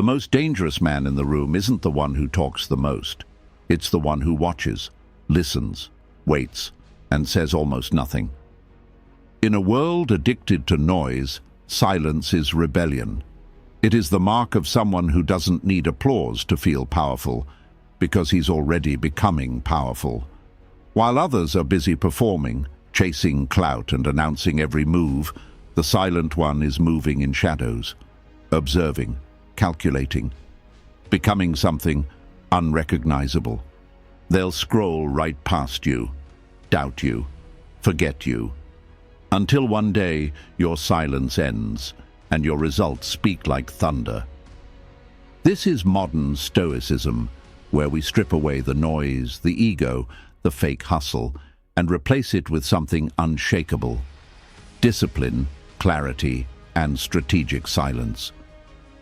most dangerous man in the room isn't the one who talks the most. It's the one who watches, listens, waits, and says almost nothing. In a world addicted to noise, silence is rebellion. It is the mark of someone who doesn't need applause to feel powerful, because he's already becoming powerful. While others are busy performing, chasing clout and announcing every move, the silent one is moving in shadows, observing, calculating, becoming something unrecognizable. They'll scroll right past you, doubt you, forget you, until one day your silence ends and your results speak like thunder. This is modern Stoicism, where we strip away the noise, the ego, the fake hustle, and replace it with something unshakable: discipline, clarity, and strategic silence.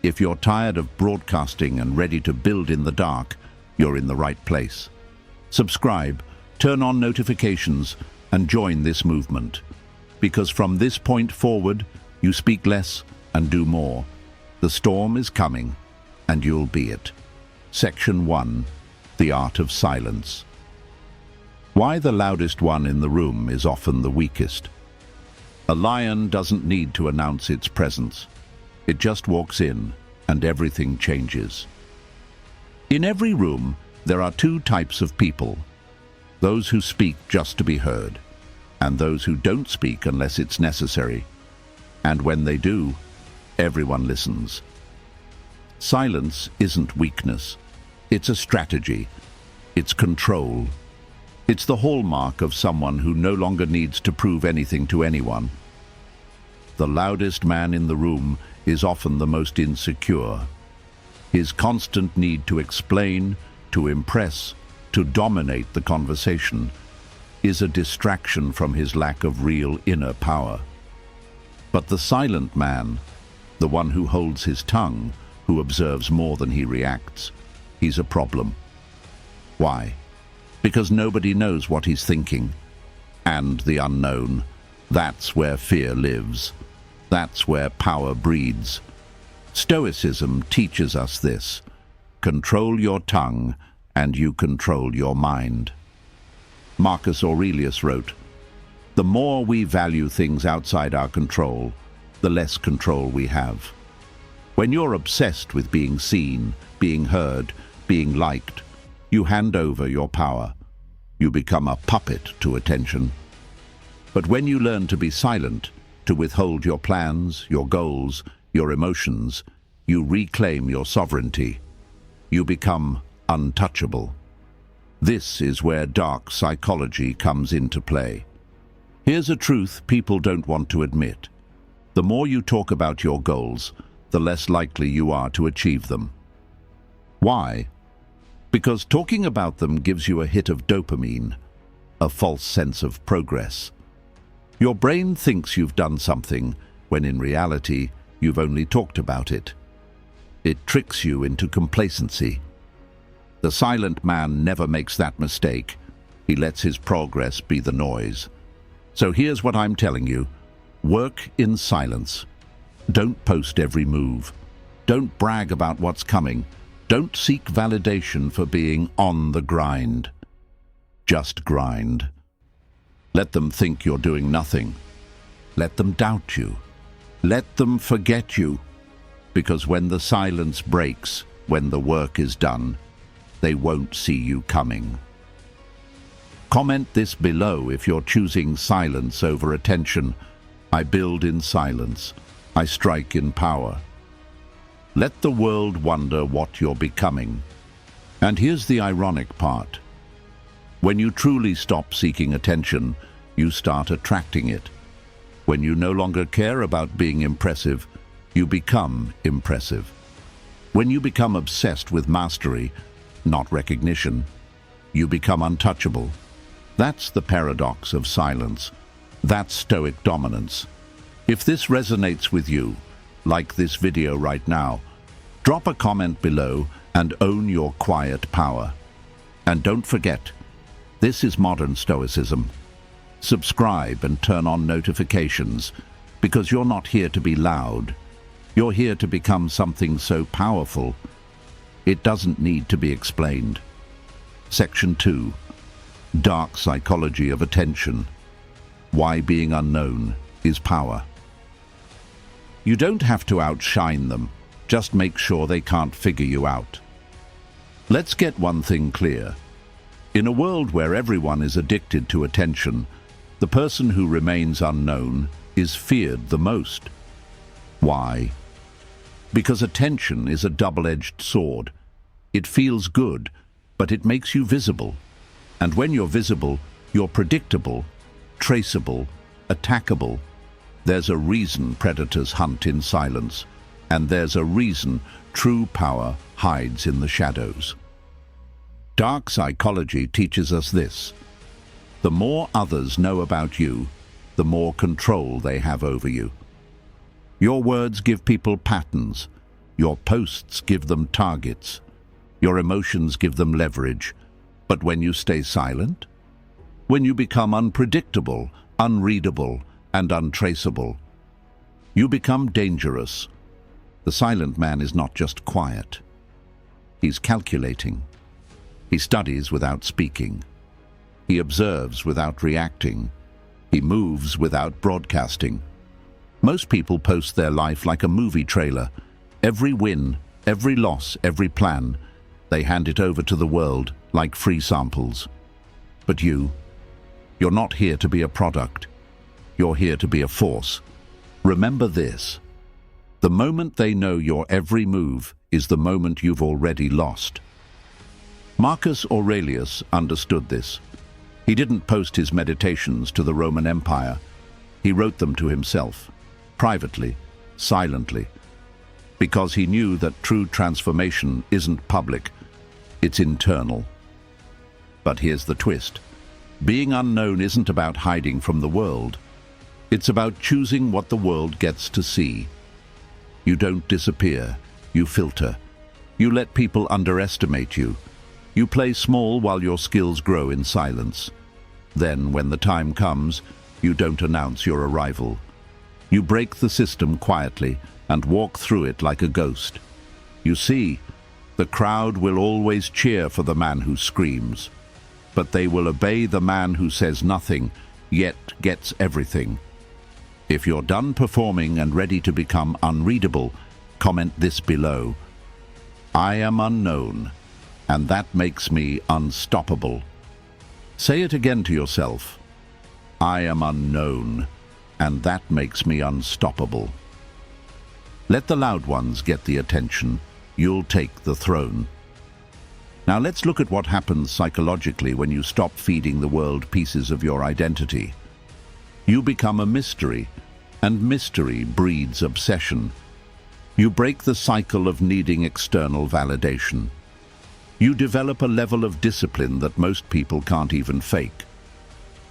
If you're tired of broadcasting and ready to build in the dark, you're in the right place. Subscribe, turn on notifications, and join this movement. Because from this point forward, you speak less and do more. The storm is coming, and you'll be it. Section 1. The Art of Silence. Why the loudest one in the room is often the weakest. A lion doesn't need to announce its presence. It just walks in, and everything changes. In every room, there are two types of people: those who speak just to be heard, and those who don't speak unless it's necessary. And when they do, everyone listens. Silence isn't weakness. It's a strategy. It's control. It's the hallmark of someone who no longer needs to prove anything to anyone. The loudest man in the room is often the most insecure. His constant need to explain, to impress, to dominate the conversation is a distraction from his lack of real inner power. But the silent man, the one who holds his tongue, who observes more than he reacts, he's a problem. Why? Because nobody knows what he's thinking. And the unknown, that's where fear lives. That's where power breeds. Stoicism teaches us this. Control your tongue, and you control your mind. Marcus Aurelius wrote, "The more we value things outside our control, the less control we have." When you're obsessed with being seen, being heard, being liked, you hand over your power. You become a puppet to attention. But when you learn to be silent, to withhold your plans, your goals, your emotions, you reclaim your sovereignty. You become untouchable. This is where dark psychology comes into play. Here's a truth people don't want to admit. The more you talk about your goals, the less likely you are to achieve them. Why? Because talking about them gives you a hit of dopamine, a false sense of progress. Your brain thinks you've done something, when in reality, you've only talked about it. It tricks you into complacency. The silent man never makes that mistake. He lets his progress be the noise. So here's what I'm telling you. Work in silence. Don't post every move. Don't brag about what's coming. Don't seek validation for being on the grind. Just grind. Let them think you're doing nothing. Let them doubt you. Let them forget you. Because when the silence breaks, when the work is done, they won't see you coming. Comment this below if you're choosing silence over attention. I build in silence. I strike in power. Let the world wonder what you're becoming. And here's the ironic part. When you truly stop seeking attention, you start attracting it. When you no longer care about being impressive, you become impressive. When you become obsessed with mastery, not recognition, you become untouchable. That's the paradox of silence. That's Stoic dominance. If this resonates with you, like this video right now, drop a comment below and own your quiet power. And don't forget, this is modern Stoicism. Subscribe and turn on notifications, because you're not here to be loud. You're here to become something so powerful, it doesn't need to be explained. Section 2. Dark psychology of attention. Why being unknown is power. You don't have to outshine them, just make sure they can't figure you out. Let's get one thing clear. In a world where everyone is addicted to attention, the person who remains unknown is feared the most. Why? Because attention is a double-edged sword. It feels good, but it makes you visible. And when you're visible, you're predictable, traceable, attackable. There's a reason predators hunt in silence, and there's a reason true power hides in the shadows. Dark psychology teaches us this. The more others know about you, the more control they have over you. Your words give people patterns. Your posts give them targets. Your emotions give them leverage. But when you stay silent, when you become unpredictable, unreadable, and untraceable, you become dangerous. The silent man is not just quiet. He's calculating. He studies without speaking. He observes without reacting. He moves without broadcasting. Most people post their life like a movie trailer. Every win, every loss, every plan, they hand it over to the world like free samples. But you're not here to be a product. You're here to be a force. Remember this. The moment they know your every move is the moment you've already lost. Marcus Aurelius understood this. He didn't post his meditations to the Roman Empire. He wrote them to himself, privately, silently, because he knew that true transformation isn't public, it's internal. But here's the twist. Being unknown isn't about hiding from the world. It's about choosing what the world gets to see. You don't disappear, you filter. You let people underestimate you. You play small while your skills grow in silence. Then, when the time comes, you don't announce your arrival. You break the system quietly and walk through it like a ghost. You see, the crowd will always cheer for the man who screams, but they will obey the man who says nothing, yet gets everything. If you're done performing and ready to become unreadable, comment this below. I am unknown, and that makes me unstoppable. Say it again to yourself. I am unknown, and that makes me unstoppable. Let the loud ones get the attention. You'll take the throne. Now let's look at what happens psychologically when you stop feeding the world pieces of your identity. You become a mystery, and mystery breeds obsession. You break the cycle of needing external validation. You develop a level of discipline that most people can't even fake.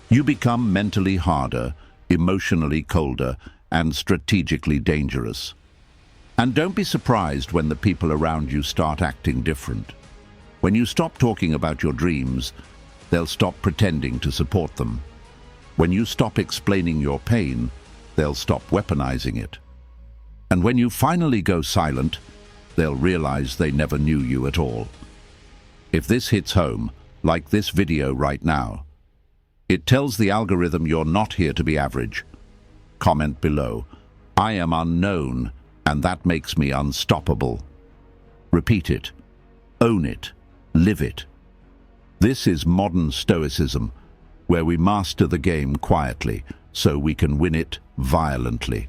You become mentally harder, emotionally colder, and strategically dangerous. And don't be surprised when the people around you start acting different. When you stop talking about your dreams, they'll stop pretending to support them. When you stop explaining your pain, they'll stop weaponizing it. And when you finally go silent, they'll realize they never knew you at all. If this hits home, like this video right now, it tells the algorithm you're not here to be average. Comment below. I am unknown, and that makes me unstoppable. Repeat it. Own it. Live it. This is modern Stoicism, where we master the game quietly so we can win it violently.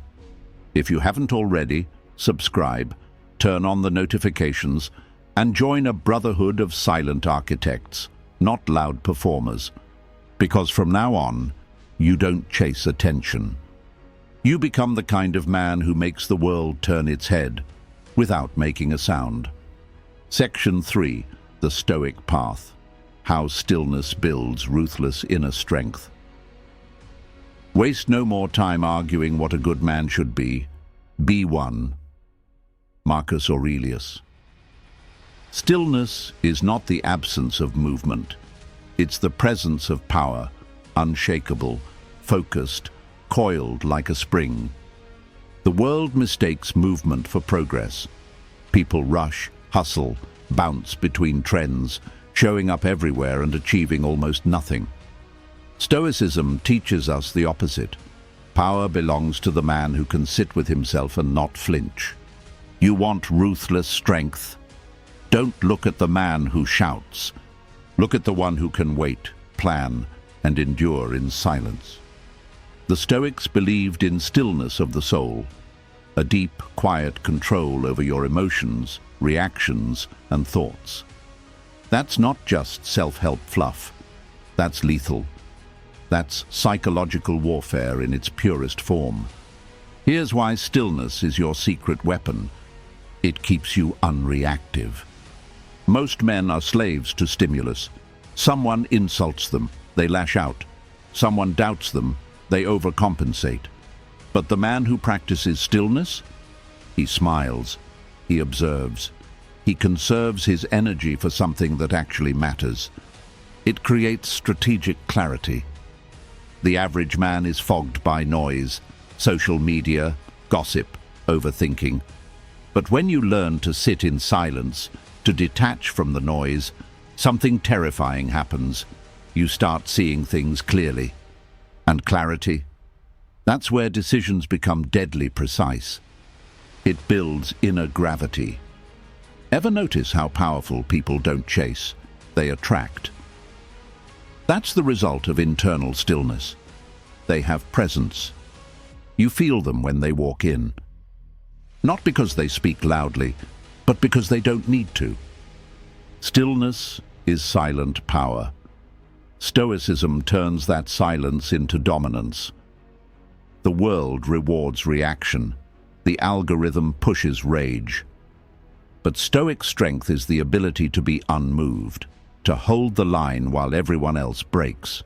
If you haven't already, subscribe, turn on the notifications, and join a brotherhood of silent architects, not loud performers. Because from now on, you don't chase attention. You become the kind of man who makes the world turn its head without making a sound. Section 3. The Stoic Path. How stillness builds ruthless inner strength. Waste no more time arguing what a good man should be. Be one. Marcus Aurelius. Stillness is not the absence of movement. It's the presence of power, unshakable, focused, coiled like a spring. The world mistakes movement for progress. People rush, hustle, bounce between trends, showing up everywhere and achieving almost nothing. Stoicism teaches us the opposite. Power belongs to the man who can sit with himself and not flinch. You want ruthless strength? Don't look at the man who shouts. Look at the one who can wait, plan, and endure in silence. The Stoics believed in stillness of the soul, a deep, quiet control over your emotions, reactions, and thoughts. That's not just self-help fluff. That's lethal. That's psychological warfare in its purest form. Here's why stillness is your secret weapon. It keeps you unreactive. Most men are slaves to stimulus. Someone insults them, they lash out. Someone doubts them, they overcompensate. But the man who practices stillness, he smiles, he observes, he conserves his energy for something that actually matters. It creates strategic clarity. The average man is fogged by noise, social media, gossip, overthinking. But when you learn to sit in silence, to detach from the noise, something terrifying happens. You start seeing things clearly. And clarity? That's where decisions become deadly precise. It builds inner gravity. Ever notice how powerful people don't chase? They attract. That's the result of internal stillness. They have presence. You feel them when they walk in. Not because they speak loudly, but because they don't need to. Stillness is silent power. Stoicism turns that silence into dominance. The world rewards reaction. The algorithm pushes rage. But Stoic strength is the ability to be unmoved, to hold the line while everyone else breaks.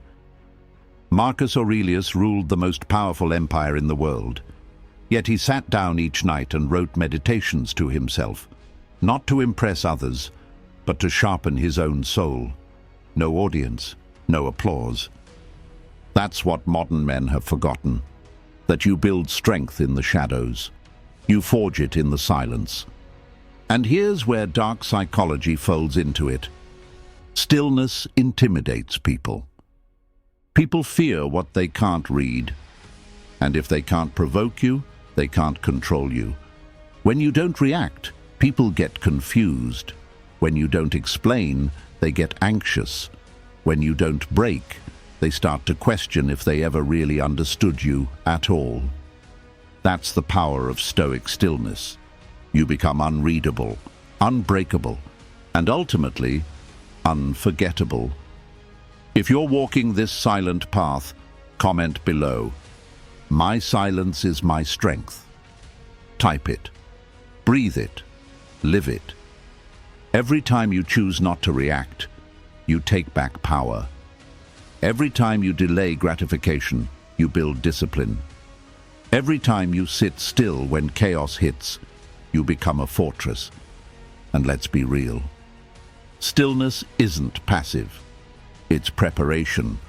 Marcus Aurelius ruled the most powerful empire in the world. Yet he sat down each night and wrote meditations to himself, not to impress others, but to sharpen his own soul. No audience, no applause. That's what modern men have forgotten, that you build strength in the shadows. You forge it in the silence. And here's where dark psychology folds into it. Stillness intimidates people. People fear what they can't read. And if they can't provoke you, they can't control you. When you don't react, people get confused. When you don't explain, they get anxious. When you don't break, they start to question if they ever really understood you at all. That's the power of Stoic stillness. You become unreadable, unbreakable, and ultimately, unforgettable. If you're walking this silent path, comment below. My silence is my strength. Type it. Breathe it. Live it. Every time you choose not to react, you take back power. Every time you delay gratification, you build discipline. Every time you sit still when chaos hits, you become a fortress. And let's be real. Stillness isn't passive. It's preparation.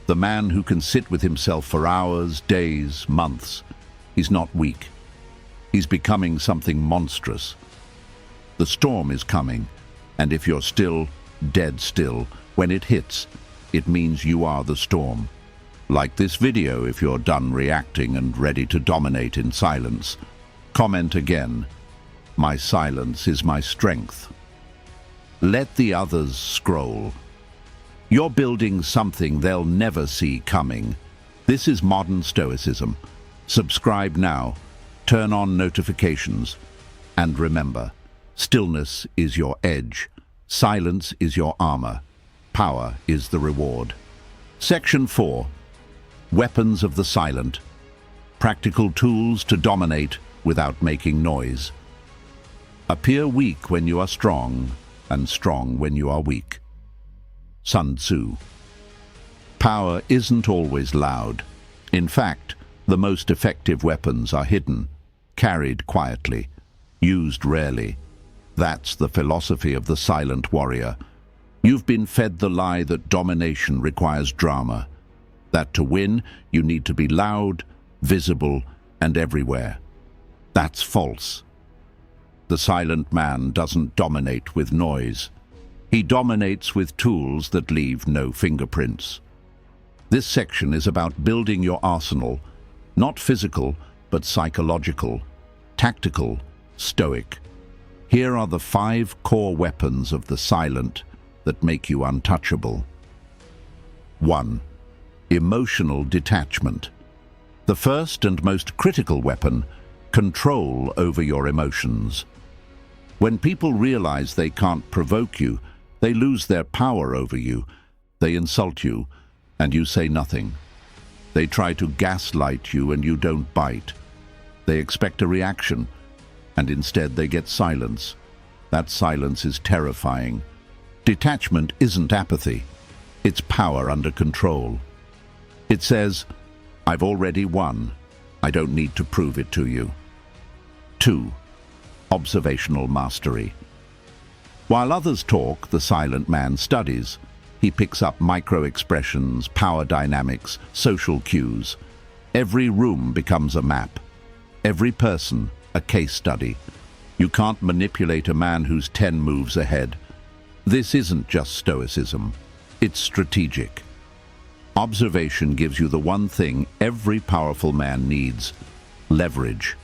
The man who can sit with himself for hours, days, months, he's not weak. He's becoming something monstrous. The storm is coming, and if you're still, dead still, when it hits, it means you are the storm. Like this video if you're done reacting and ready to dominate in silence. Comment again. My silence is my strength. Let the others scroll. You're building something they'll never see coming. This is modern Stoicism. Subscribe now, turn on notifications, and remember, stillness is your edge, silence is your armor, power is the reward. Section 4. Weapons of the Silent. Practical tools to dominate without making noise. Appear weak when you are strong, and strong when you are weak. Sun Tzu. Power isn't always loud. In fact, the most effective weapons are hidden, carried quietly, used rarely. That's the philosophy of the silent warrior. You've been fed the lie that domination requires drama, that to win, you need to be loud, visible, and everywhere. That's false. The silent man doesn't dominate with noise. He dominates with tools that leave no fingerprints. This section is about building your arsenal, not physical, but psychological, tactical, stoic. Here are the 5 core weapons of the silent that make you untouchable. 1. Emotional detachment. The first and most critical weapon, control over your emotions. When people realize they can't provoke you, they lose their power over you. They insult you, and you say nothing. They try to gaslight you, and you don't bite. They expect a reaction, and instead they get silence. That silence is terrifying. Detachment isn't apathy. It's power under control. It says, I've already won. I don't need to prove it to you. 2. Observational mastery. While others talk, the silent man studies. He picks up micro-expressions, power dynamics, social cues. Every room becomes a map. Every person, a case study. You can't manipulate a man who's 10 moves ahead. This isn't just stoicism. It's strategic. Observation gives you the one thing every powerful man needs: leverage.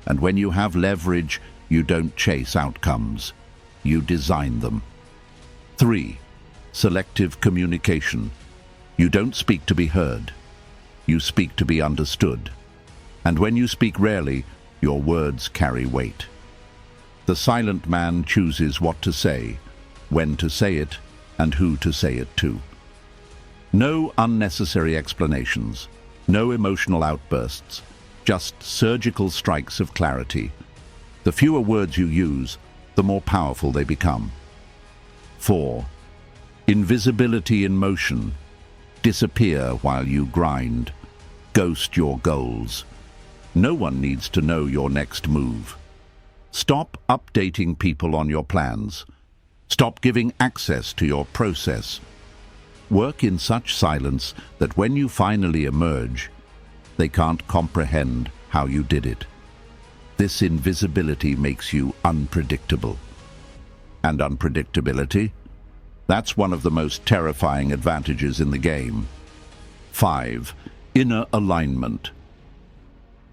And when you have leverage, you don't chase outcomes. You design them. 3. Selective communication. You don't speak to be heard. You speak to be understood. And when you speak rarely, your words carry weight. The silent man chooses what to say, when to say it, and who to say it to. No unnecessary explanations, no emotional outbursts, just surgical strikes of clarity. The fewer words you use, the more powerful they become. 4. Invisibility in motion. Disappear while you grind. Ghost your goals. No one needs to know your next move. Stop updating people on your plans. Stop giving access to your process. Work in such silence that when you finally emerge, they can't comprehend how you did it. This invisibility makes you unpredictable. And unpredictability? That's one of the most terrifying advantages in the game. 5. Inner alignment.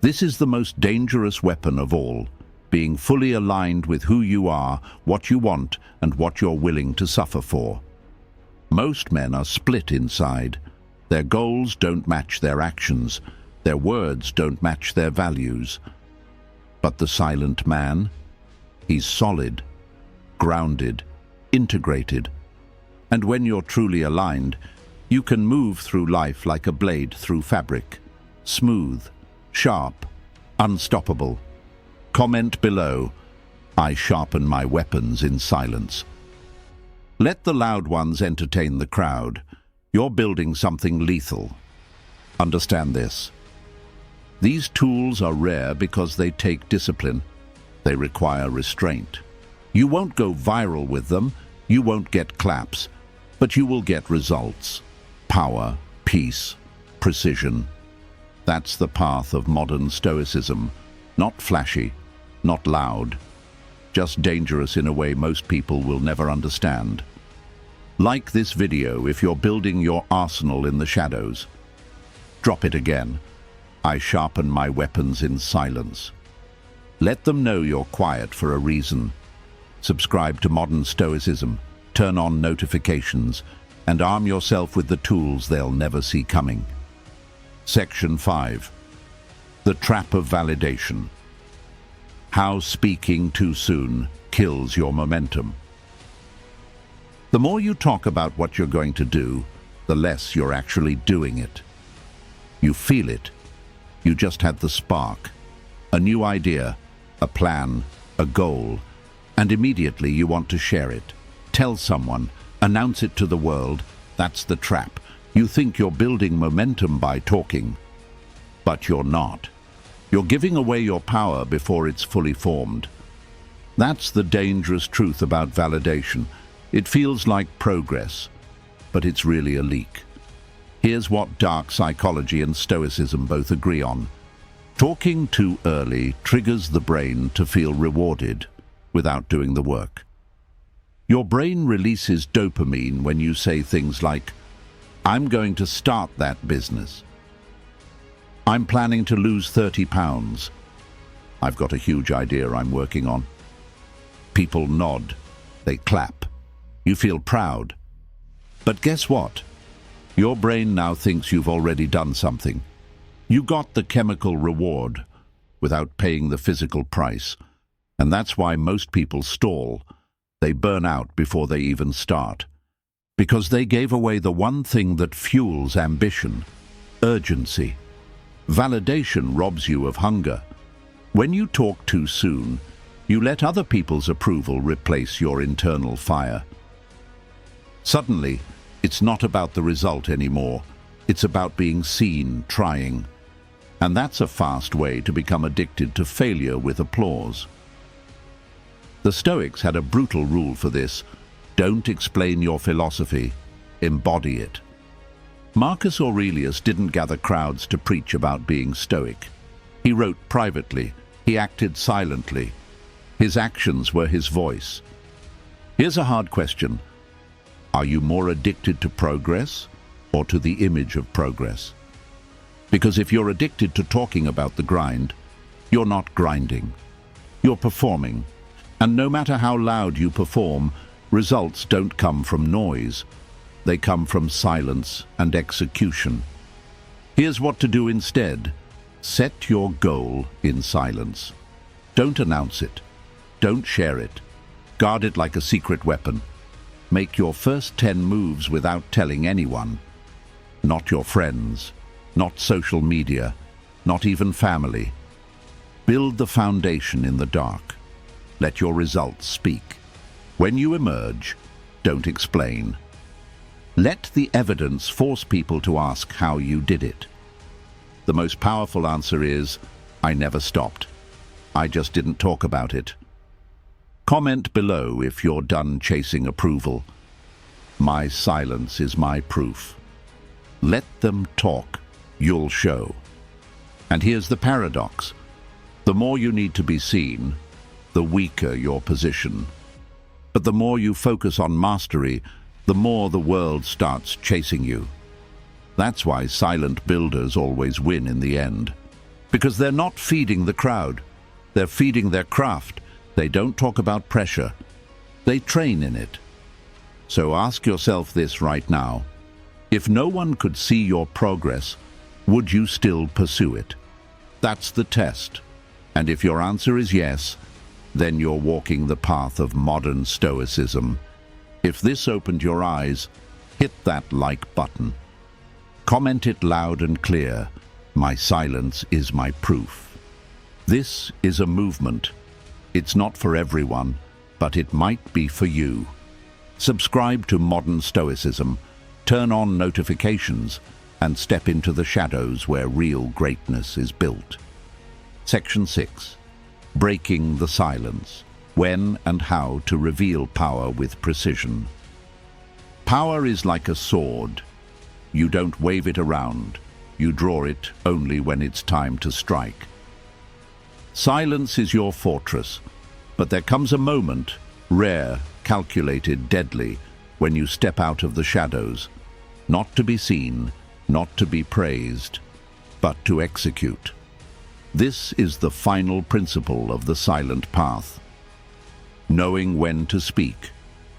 This is the most dangerous weapon of all, being fully aligned with who you are, what you want, and what you're willing to suffer for. Most men are split inside. Their goals don't match their actions. Their words don't match their values. But the silent man, he's solid, grounded, integrated. And when you're truly aligned, you can move through life like a blade through fabric. Smooth, sharp, unstoppable. Comment below, I sharpen my weapons in silence. Let the loud ones entertain the crowd. You're building something lethal. Understand this. These tools are rare because they take discipline. They require restraint. You won't go viral with them, you won't get claps, but you will get results. Power, peace, precision. That's the path of modern stoicism. Not flashy, not loud, just dangerous in a way most people will never understand. Like this video if you're building your arsenal in the shadows. Drop it again. I sharpen my weapons in silence. Let them know you're quiet for a reason. Subscribe to Modern Stoicism, turn on notifications, and arm yourself with the tools they'll never see coming. Section 5. The Trap of Validation. How speaking too soon kills your momentum. The more you talk about what you're going to do, the less you're actually doing it. You feel it. You just had the spark. A new idea, a plan, a goal, and immediately you want to share it. Tell someone, announce it to the world. That's the trap. You think you're building momentum by talking, but you're not. You're giving away your power before it's fully formed. That's the dangerous truth about validation. It feels like progress, but it's really a leak. Here's what dark psychology and stoicism both agree on. Talking too early triggers the brain to feel rewarded without doing the work. Your brain releases dopamine when you say things like, "I'm going to start that business." "I'm planning to lose 30 pounds. I've got a huge idea I'm working on." People nod. They clap. You feel proud. But guess what? Your brain now thinks you've already done something. You got the chemical reward without paying the physical price. And that's why most people stall. They burn out before they even start. Because they gave away the one thing that fuels ambition: urgency. Validation robs you of hunger. When you talk too soon, you let other people's approval replace your internal fire. Suddenly, it's not about the result anymore. It's about being seen, trying. And that's a fast way to become addicted to failure with applause. The Stoics had a brutal rule for this: don't explain your philosophy, embody it. Marcus Aurelius didn't gather crowds to preach about being Stoic. He wrote privately. He acted silently. His actions were his voice. Here's a hard question. Are you more addicted to progress or to the image of progress? Because if you're addicted to talking about the grind, you're not grinding. You're performing. And no matter how loud you perform, results don't come from noise. They come from silence and execution. Here's what to do instead. Set your goal in silence. Don't announce it. Don't share it. Guard it like a secret weapon. Make your first 10 moves without telling anyone. Not your friends, not social media, not even family. Build the foundation in the dark. Let your results speak. When you emerge, don't explain. Let the evidence force people to ask how you did it. The most powerful answer is, I never stopped. I just didn't talk about it. Comment below if you're done chasing approval. My silence is my proof. Let them talk. You'll show. And here's the paradox. The more you need to be seen, the weaker your position. But the more you focus on mastery, the more the world starts chasing you. That's why silent builders always win in the end. Because they're not feeding the crowd. They're feeding their craft. They don't talk about pressure. They train in it. So ask yourself this right now. If no one could see your progress, would you still pursue it? That's the test. And if your answer is yes, then you're walking the path of modern Stoicism. If this opened your eyes, hit that like button. Comment it loud and clear. My silence is my proof. This is a movement. It's not for everyone, but it might be for you. Subscribe to Modern Stoicism, turn on notifications, and step into the shadows where real greatness is built. Section 6. Breaking the silence. When and how to reveal power with precision. Power is like a sword. You don't wave it around. You draw it only when it's time to strike. Silence is your fortress, but there comes a moment, rare, calculated, deadly, when you step out of the shadows, not to be seen, not to be praised, but to execute. This is the final principle of the silent path. Knowing when to speak,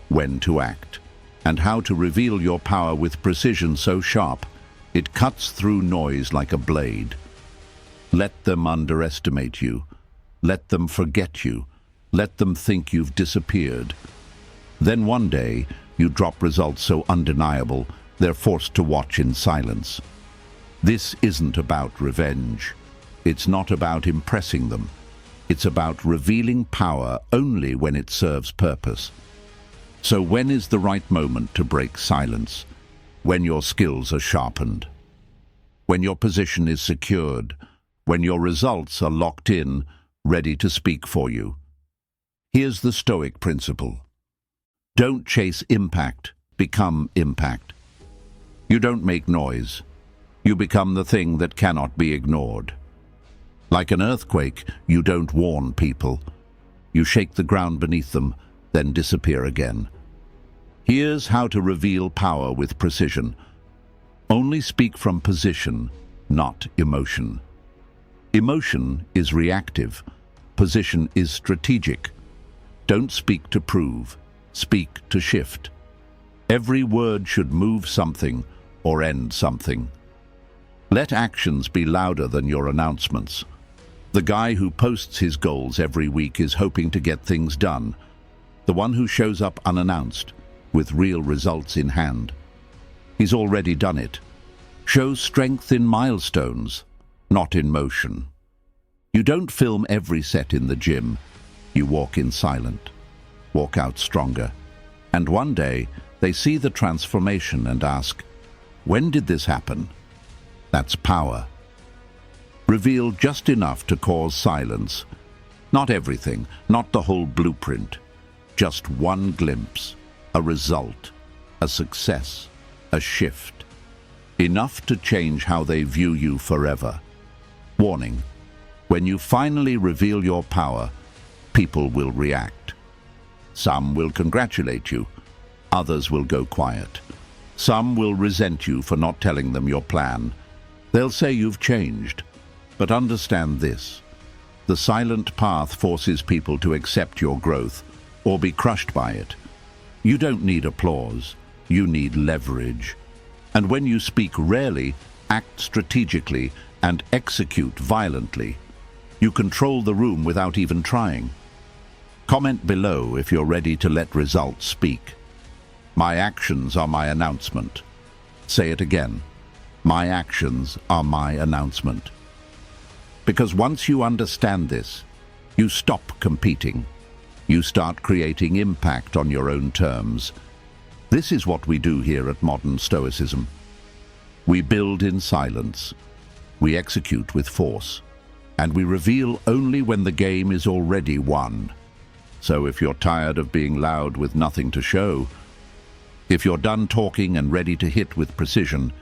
when to act, and how to reveal your power with precision so sharp, it cuts through noise like a blade. Let them underestimate you. Let them forget you. Let them think you've disappeared. Then one day, you drop results so undeniable, they're forced to watch in silence. This isn't about revenge. It's not about impressing them. It's about revealing power only when it serves purpose. So when is the right moment to break silence? When your skills are sharpened. When your position is secured. When your results are locked in, ready to speak for you. Here's the Stoic principle. Don't chase impact, become impact. You don't make noise. You become the thing that cannot be ignored. Like an earthquake, you don't warn people. You shake the ground beneath them, then disappear again. Here's how to reveal power with precision. Only speak from position, not emotion. Emotion is reactive. Position is strategic. Don't speak to prove. Speak to shift. Every word should move something or end something. Let actions be louder than your announcements. The guy who posts his goals every week is hoping to get things done. The one who shows up unannounced, with real results in hand. He's already done it. Shows strength in milestones, not in motion. You don't film every set in the gym. You walk in silent, walk out stronger. And one day, they see the transformation and ask, when did this happen? That's power. Reveal just enough to cause silence. Not everything, not the whole blueprint. Just one glimpse, a result, a success, a shift. Enough to change how they view you forever. Warning, when you finally reveal your power, people will react. Some will congratulate you, others will go quiet. Some will resent you for not telling them your plan. They'll say you've changed. But understand this. The silent path forces people to accept your growth or be crushed by it. You don't need applause. You need leverage. And when you speak rarely, act strategically, and execute violently, you control the room without even trying. Comment below if you're ready to let results speak. My actions are my announcement. Say it again. My actions are my announcement. Because once you understand this, you stop competing. You start creating impact on your own terms. This is what we do here at Modern Stoicism. We build in silence. We execute with force. And we reveal only when the game is already won. So if you're tired of being loud with nothing to show, if you're done talking and ready to hit with precision,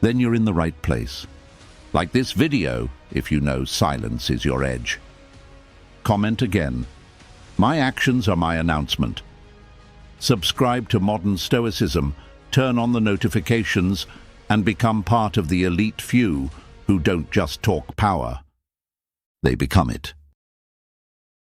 then you're in the right place. Like this video, if you know silence is your edge. Comment again. My actions are my announcement. Subscribe to Modern Stoicism, turn on the notifications, and become part of the elite few who don't just talk power. They become it.